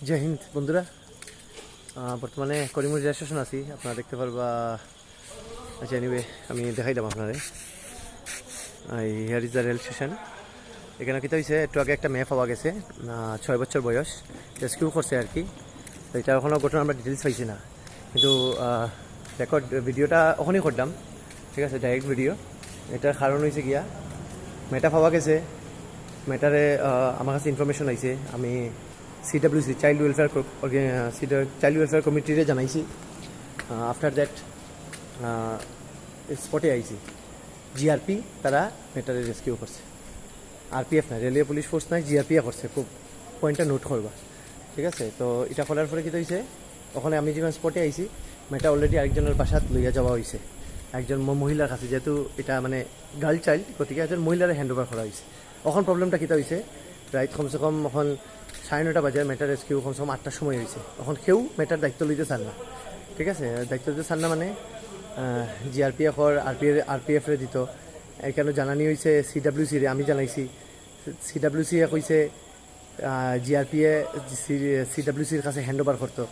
জয় হিন্দ বন্ধুরা। বর্তমানে Karimganj rail station আছি, আপনারা দেখতে পারবা। আচ্ছা, এনিওয়ে আমি দেখাইলাম আপনারে। Here is the rail station. এখানে কিতা হয়েছে, একটু আগে একটা মেয়ে পাওয়া গেছে, 6 বছর বয়স, রেস্কিউ করছে আর কি। তো এটা এখনও ঘটনা আমরা ডিটেলস পাইছি না, কিন্তু রেকর্ড ভিডিওটা ওখানেই করলাম, ঠিক আছে, ডাইরেক্ট ভিডিও। এটার কারণ হয়েছে গিয়া মেয়েটা পাওয়া গেছে। মেয়েটারে আমার কাছে ইনফরমেশন আইছে, আমি CWC চাইল্ড ওয়েলফেয়ার কমিটিরে জানাইছি। আফটার দ্যাট স্পটে আইছি, জিআরপি তারা মেয়েটারে রেস্কিউ করছে। RPF না, রেলওয়ে পুলিশ ফোর্স নাই, জিআরপিএ করছে। খুব পয়েন্টটা নোট করবা, ঠিক আছে। তো এটা করার পরে কী হয়েছে, ওখানে আমি যখন স্পটে আইছি, মেয়েটা অলরেডি আরেকজনের বাসাত লইয়া যাওয়া হয়েছে, একজন মহিলার কাছে। যেহেতু এটা মানে গার্ল চাইল্ড, গতিকে একজন মহিলারে হ্যান্ড ওভার করা হয়েছে। এখন প্রবলেমটা কী হয়েছে, রাইট কমসে কম এখন 9:30 বাজে, মেয়েটার রেস্কিউ কমসে কম 8টার সময় হয়েছে। এখন কেউ মেয়েটার দায়িত্ব লইতে চান না, ঠিক আছে। দায়িত্ব দিতে চান না মানে জিআরপিএফ আর আরপিএফরে দিত। এখানে জানানি হয়েছে CWC রে, আমি জানাইছি। CWC কইছে জিআরপিএ CWCর কাছে হ্যান্ড ওভার করতো।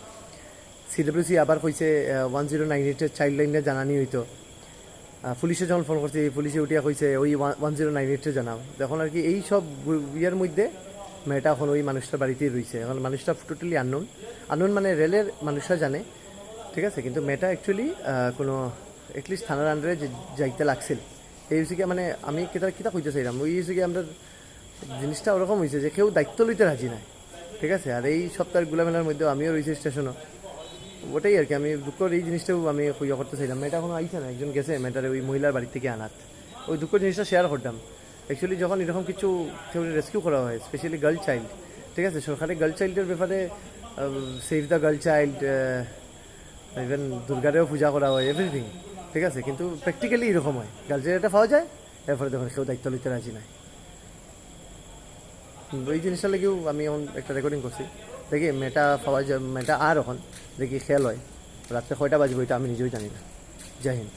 CWC আবার কইছে 1098 চাইল্ড লাইনে জানানি হইতো। পুলিশে যখন ফোন করছে, পুলিশে উঠিয়া কইছে ওই 1098 জানাও। এখন আর কি এই সব ইয়ের মধ্যে মেয়েটা এখন ওই মানুষটার বাড়িতেই রয়েছে। এখন মানুষটা টোটালি আননোন মানে রেলের মানুষরা জানে, ঠিক আছে, কিন্তু মেয়েটা অ্যাকচুয়ালি কোনো অ্যাটলিস্ট থানার আন্ডারে যাইতে লাগছিল। এই হচ্ছে কি, মানে আমি কিতা কইতে চাইলাম, ওই হচ্ছে কি আমরা জিনিসটা ওরকম হয়েছে যে কেউ দায়িত্ব লইতে রাজি নাই, ঠিক আছে। আর এই সপ্তাহের গুলামেলার মধ্যেও আমিও রয়েছি স্টেশনও, ওটাই আর কি। আমি দুঃখর এই জিনিসটাও আমি ইয়ে করতে চাইলাম। মেয়েটা এখনো আইছে না, একজন গেছে মেয়েটারে ওই মহিলার বাড়ি থেকে আনাত। ওই দুঃখ জিনিসটা শেয়ার করতাম। অ্যাকচুয়ালি যখন এরকম কিছু কেউ রেস্কিউ করা হয়, স্পেশালি গার্ল চাইল্ড, ঠিক আছে, সরকারি গার্ল চাইল্ডের ব্যাপারে save the girl child, even দুর্গারেও পূজা করা হয়, এভরিথিং, ঠিক আছে। কিন্তু প্র্যাকটিক্যালি এরকম হয়, গার্ল চাইল্ড একটা পাওয়া যায়, এরপরে দেখুন কেউ দায়িত্ব নিতে রাজি নাই। ওই জিনিসটা লেগেও আমি এখন একটা রেকর্ডিং করছি। দেখি মেয়েটা পাওয়া যায়, মেয়েটা আর এখন দেখি খেয়াল হয় রাত্রে 6টা বাজবে, এটা আমি নিজেই জানি না। জয় হিন্দ।